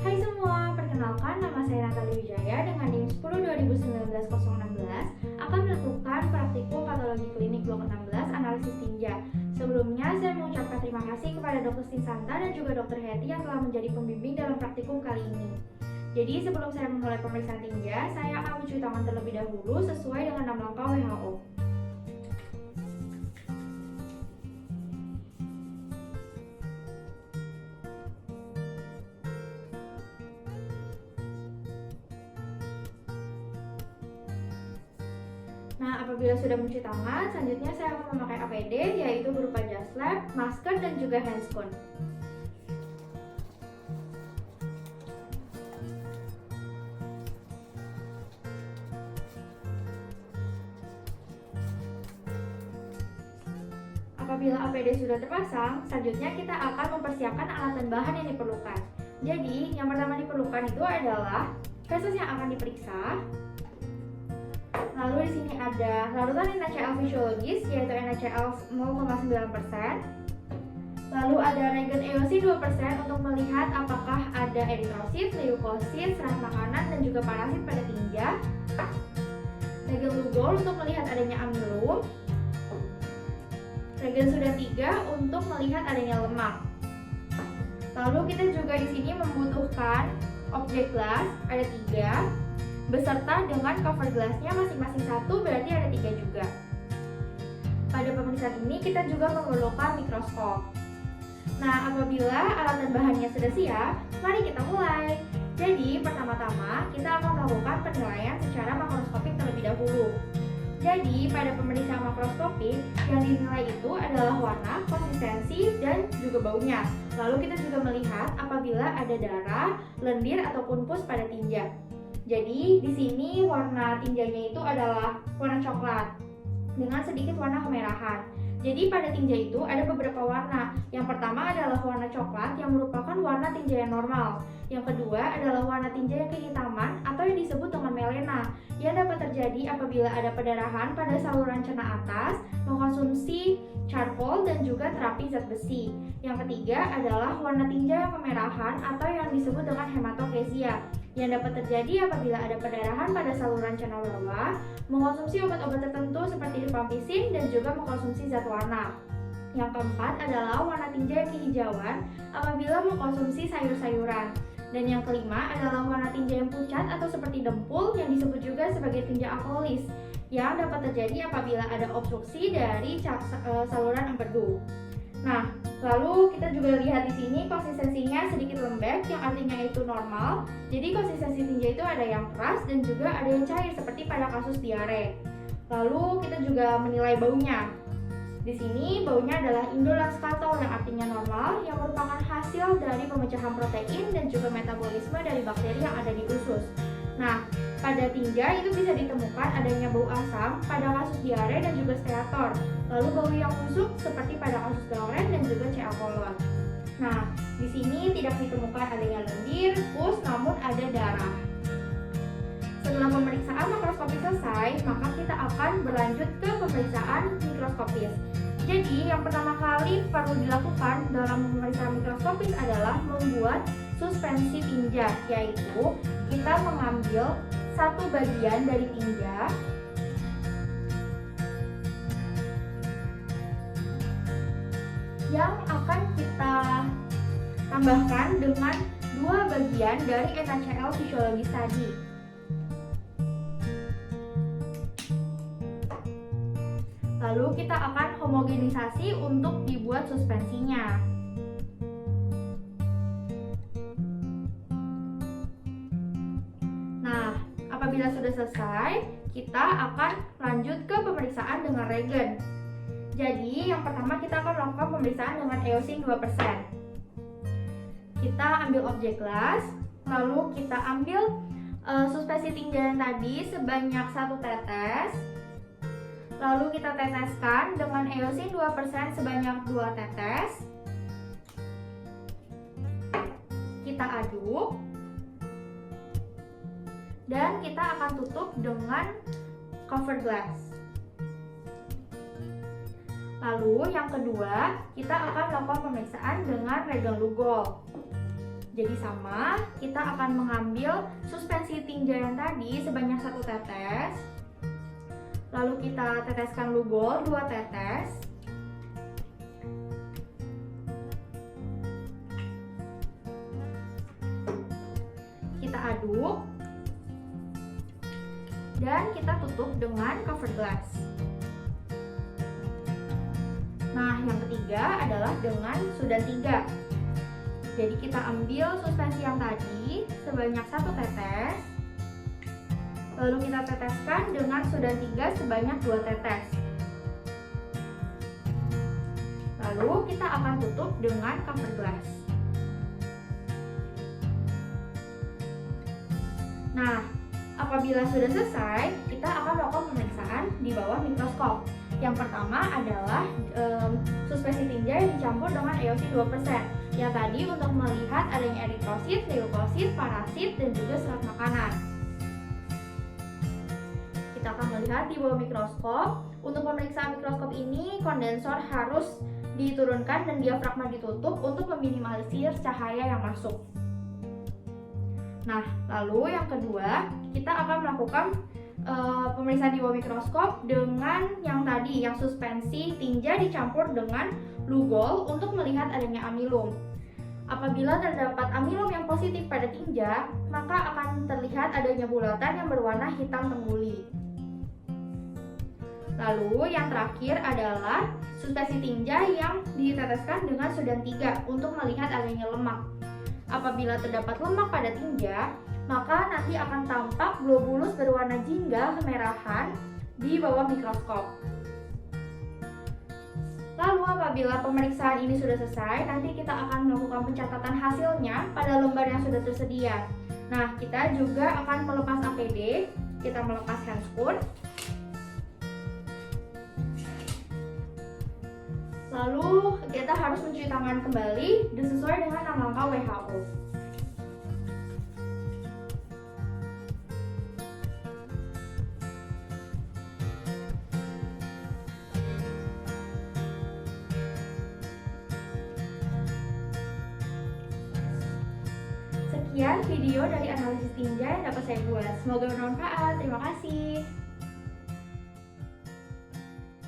Hai semua, perkenalkan nama saya Natali Wijaya dengan NIM 10-2019-016 akan melakukan praktikum patologi klinik blok 16 analisis tinja. Sebelumnya saya mengucapkan terima kasih kepada Dr. Stinsanta dan juga Dr. Heti yang telah menjadi pembimbing dalam praktikum kali ini. Jadi sebelum saya memulai pemeriksaan tinja, saya akan mencuci tangan terlebih dahulu sesuai dengan 6 langkah WHO. Nah, apabila sudah mencuci tangan, selanjutnya saya akan memakai APD, yaitu berupa jas lab, masker, dan juga handscoon. Apabila APD sudah terpasang, selanjutnya kita akan mempersiapkan alat dan bahan yang diperlukan. Jadi, yang pertama diperlukan itu adalah feses yang akan diperiksa. Lalu di sini ada larutan NaCl fisiologis yaitu NaCl 0,9%. Lalu ada reagen eosin 2% untuk melihat apakah ada eritrosit, leukosit, serat makanan dan juga parasit pada tinja. Reagen Lugol untuk melihat adanya amilum. Reagen Sudan 3 untuk melihat adanya lemak. Lalu kita juga di sini membutuhkan objek gelas, ada 3, beserta dengan cover gelasnya masing-masing 1, berarti ada 3 juga. Pada pemeriksaan ini kita juga memerlukan mikroskop. Nah, apabila alat dan bahannya sudah siap, mari kita mulai. Jadi, pertama-tama kita akan melakukan penilaian secara makroskopik terlebih dahulu. Jadi, pada pemeriksaan makroskopik, yang dinilai itu adalah warna, konsistensi, dan juga baunya. Lalu kita juga melihat apabila ada darah, lendir, ataupun pus pada tinja. Jadi, di sini warna tinjanya itu adalah warna coklat dengan sedikit warna kemerahan. Jadi, pada tinja itu ada beberapa warna. Yang pertama adalah warna coklat yang merupakan warna tinja yang normal. Yang kedua adalah warna tinja yang kehitaman atau yang disebut dengan melena, yang dapat terjadi apabila ada perdarahan pada saluran cerna atas, mengkonsumsi charcoal dan juga terapi zat besi. Yang ketiga adalah warna tinja yang kemerahan atau yang disebut dengan hematokesia, yang dapat terjadi apabila ada perdarahan pada saluran cerna bawah, mengkonsumsi obat-obat tertentu seperti rifampicin dan juga mengkonsumsi zat warna. Yang keempat adalah warna tinja yang kehijauan apabila mengkonsumsi sayur-sayuran. Dan yang kelima adalah warna tinja yang pucat atau seperti dempul yang disebut juga sebagai tinja alkoholis, yang dapat terjadi apabila ada obstruksi dari saluran empedu. Nah, lalu kita juga lihat di sini konsistensinya sedikit lembek, yang artinya itu normal. Jadi konsistensi tinja itu ada yang keras dan juga ada yang cair seperti pada kasus diare. Lalu kita juga menilai baunya. Di sini baunya adalah indolaxatol yang artinya normal, yang merupakan hasil dari pemecahan protein dan juga metabolisme dari bakteri yang ada di usus. Nah, pada tinja itu bisa ditemukan adanya bau asam pada kasus diare dan juga steator. Lalu bau yang busuk seperti pada kasus Gauren dan juga CA kolon. Nah, di sini tidak ditemukan adanya lendir, pus, namun ada darah. Setelah pemeriksaan makroskopis selesai, maka kita akan berlanjut ke pemeriksaan mikroskopis. Jadi, yang pertama kali perlu dilakukan dalam pemeriksaan mikroskopis adalah membuat suspensi tinja, yaitu kita mengambil satu bagian dari tinja yang akan kita tambahkan dengan 2 bagian dari NaCl fisiologis tadi. Lalu kita akan homogenisasi untuk dibuat suspensinya. Nah, apabila sudah selesai, kita akan lanjut ke pemeriksaan dengan reagen. Jadi, yang pertama kita akan melakukan pemeriksaan dengan eosin 2%. Kita ambil objek gelas, lalu kita ambil suspensi tinja yang tadi sebanyak 1 tetes. Lalu kita teteskan dengan eosin 2% sebanyak 2 tetes. Kita aduk. Dan kita akan tutup dengan cover glass. Lalu yang kedua, kita akan melakukan pemeriksaan dengan reagen Lugol. Jadi sama, kita akan mengambil suspensi tinja yang tadi sebanyak 1 tetes. Lalu kita teteskan Lugol 2 tetes. Kita aduk. Dan kita tutup dengan cover glass. Nah, yang ketiga adalah dengan sudan 3. Jadi kita ambil suspensi yang tadi sebanyak 1 tetes. Lalu kita teteskan dengan sudan 3 sebanyak 2 tetes. Lalu kita akan tutup dengan cover glass. Nah, apabila sudah selesai, kita akan melakukan pemeriksaan di bawah mikroskop. Yang pertama adalah suspensi tinja yang dicampur dengan EOC 2%. Yang tadi untuk melihat adanya eritrosit, leukosit, parasit, dan juga serat makanan. Kita akan melihat di bawah mikroskop. Untuk pemeriksaan mikroskop ini, kondensor harus diturunkan dan diafragma ditutup untuk meminimalisir cahaya yang masuk. Nah, lalu yang kedua, kita akan melakukan pemeriksaan di bawah mikroskop dengan yang tadi, yang suspensi tinja dicampur dengan Lugol untuk melihat adanya amilum. Apabila terdapat amilum yang positif pada tinja, maka akan terlihat adanya bulatan yang berwarna hitam tengguli. Lalu yang terakhir adalah suspensi tinja yang diteteskan dengan sudan 3 untuk melihat adanya lemak. Apabila terdapat lemak pada tinja, maka nanti akan tampak globulus berwarna jingga kemerahan di bawah mikroskop. Lalu apabila pemeriksaan ini sudah selesai, nanti kita akan melakukan pencatatan hasilnya pada lembar yang sudah tersedia. Nah, kita juga akan melepas APD, kita melepas handscoon. Lalu kita harus mencuci tangan kembali dan sesuai dengan langkah WHO. Sekian video dari analisis tinja yang dapat saya buat. Semoga bermanfaat. Terima kasih.